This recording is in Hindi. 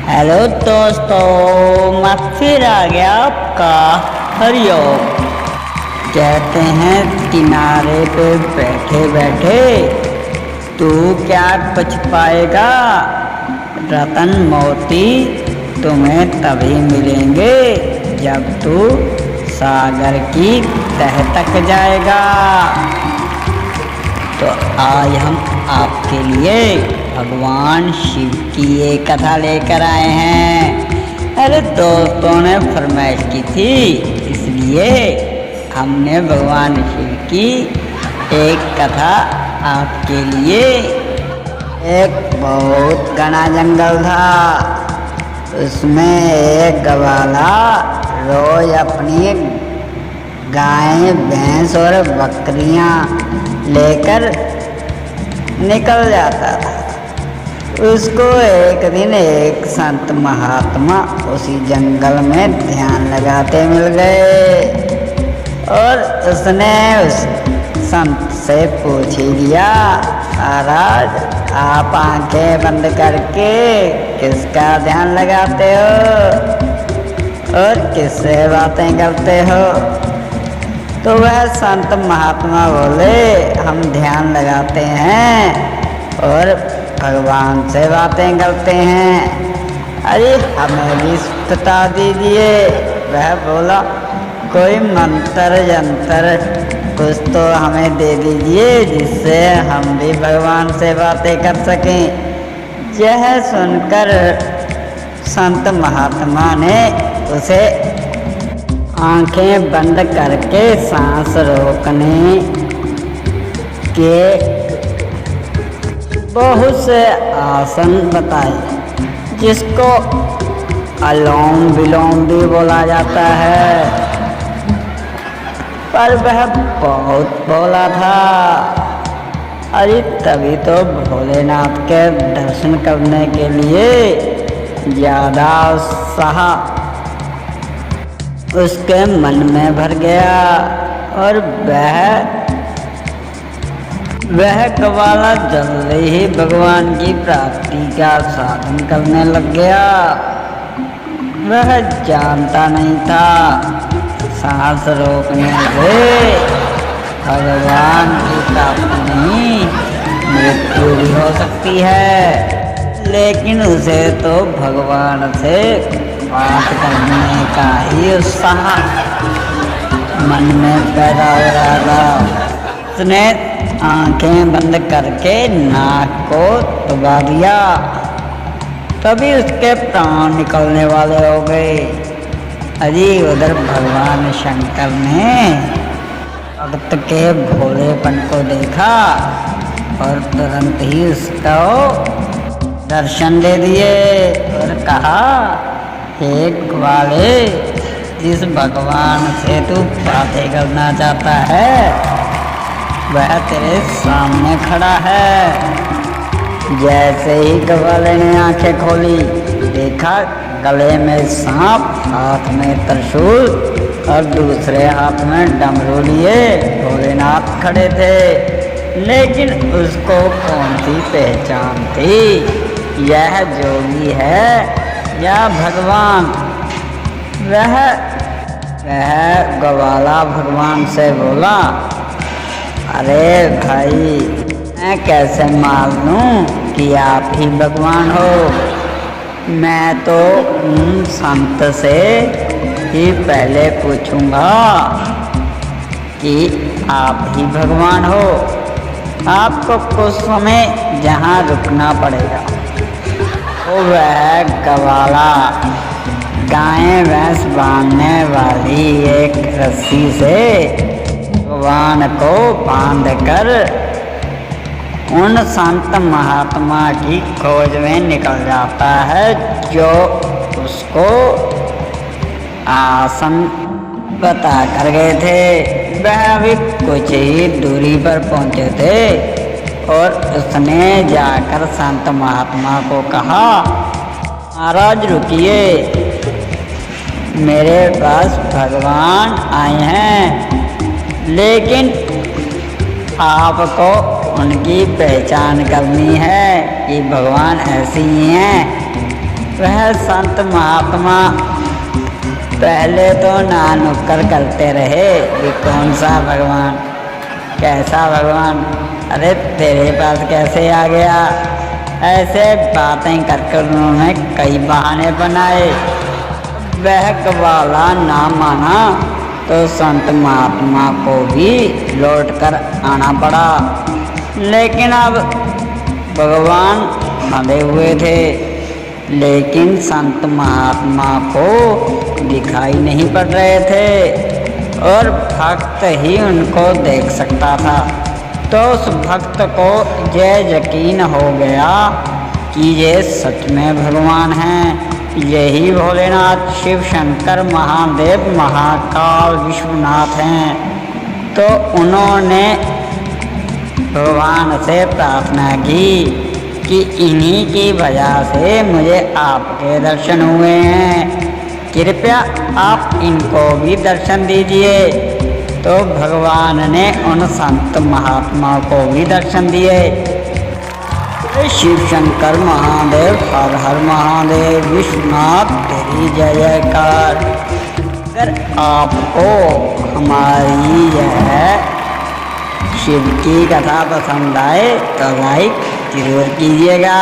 हेलो दोस्तों, मैं फिर आ गया आपका हरिओम। कहते हैं किनारे पे बैठे बैठे तू क्या बच पाएगा, रतन मोती तुम्हें तभी मिलेंगे जब तू सागर की तह तक जाएगा। तो आज हम आपके लिए भगवान शिव की एक कथा लेकर आए हैं। अरे दोस्तों ने फरमाइश की थी, इसलिए हमने भगवान शिव की एक कथा आपके लिए। एक बहुत घना जंगल था, उसमें एक गवाला रोज अपनी गाय भैंस और बकरियां लेकर निकल जाता था। उसको एक दिन एक संत महात्मा उसी जंगल में ध्यान लगाते मिल गए और उसने उस संत से पूछ ही लिया, महाराज आप आंखें बंद करके किसका ध्यान लगाते हो और किससे बातें करते हो? तो वह संत महात्मा बोले, हम ध्यान लगाते हैं और भगवान से बातें करते हैं। अरे हमें भी बता दीजिए। वह बोला, कोई मंत्र यंत्र कुछ तो हमें दे दीजिए जिससे हम भी भगवान से बातें कर सकें। यह सुनकर संत महात्मा ने उसे आंखें बंद करके सांस रोकने के बहुत से आसन बताए, जिसको अलोम विलोम भी बोला जाता है। पर वह बहुत भोला था। अरे तभी तो भोलेनाथ के दर्शन करने के लिए ज़्यादा उत्साह उसके मन में भर गया और वह कवाला जल्दी ही भगवान की प्राप्ति का साधन करने लग गया। वह जानता नहीं था सांस रोकने से भगवान की प्राप्ति नहीं, मृत्यु भी हो सकती है। लेकिन उसे तो भगवान से बात करने का ही उत्साह मन में पैदा हो रहा था। उसने आंखें बंद करके नाक को दबा दिया, तभी उसके प्राण निकलने वाले हो गए। अरे उधर भगवान शंकर ने भक्त के भोलेपन को देखा और तुरंत ही उसको दर्शन दे दिए और कहा, हे ग्वाले, जिस भगवान से तू बातें करना चाहता है वह तेरे सामने खड़ा है। जैसे ही ग्वाले ने आंखें खोली, देखा गले में सांप, हाथ में त्रिशूल और दूसरे हाथ में डमरू लिए भोलेनाथ खड़े थे। लेकिन उसको कौन सी पहचान थी, यह जोगी है या भगवान? वह ग्वाला भगवान से बोला, अरे भाई, मैं कैसे मान लूं कि आप ही भगवान हो? मैं तो संत से ही पहले पूछूंगा कि आप ही भगवान हो। आपको कुछ समय जहाँ रुकना पड़ेगा। वो वह ग्वाला गाय भैंस बांधने वाली एक रस्सी से भगवान को बांधकर उन संत महात्मा की खोज में निकल जाता है, जो उसको आसन बता कर गए थे। वह भी कुछ ही दूरी पर पहुंचे थे और उसने जाकर संत महात्मा को कहा, महाराज रुकिए, मेरे पास भगवान आए हैं, लेकिन आपको उनकी पहचान करनी है कि भगवान ऐसे ही हैं वह संत महात्मा पहले तो ना नुक्कर करते रहे कि कौन सा भगवान, कैसा भगवान, अरे तेरे पास कैसे आ गया, ऐसे बातें करके उन्होंने कई बहाने बनाए। वह ग्वाला ना माना तो संत महात्मा को भी लौट कर आना पड़ा। लेकिन अब भगवान बंधे हुए थे, लेकिन संत महात्मा को दिखाई नहीं पड़ रहे थे और भक्त ही उनको देख सकता था। तो उस भक्त को यह यकीन हो गया कि ये सच में भगवान हैं, यही भोलेनाथ, शिव, शंकर, महादेव, महाकाल, विश्वनाथ हैं। तो उन्होंने भगवान से प्रार्थना की कि इन्हीं की वजह से मुझे आपके दर्शन हुए हैं, कृपया आप इनको भी दर्शन दीजिए। तो भगवान ने उन संत महात्मा को भी दर्शन दिए। शिव शंकर महादेव, हर हर महादेव, विश्वनाथ तेरी जय जयकार। अगर आपको हमारी यह शिव की कथा पसंद आए तो लाइक जरूर कीजिएगा।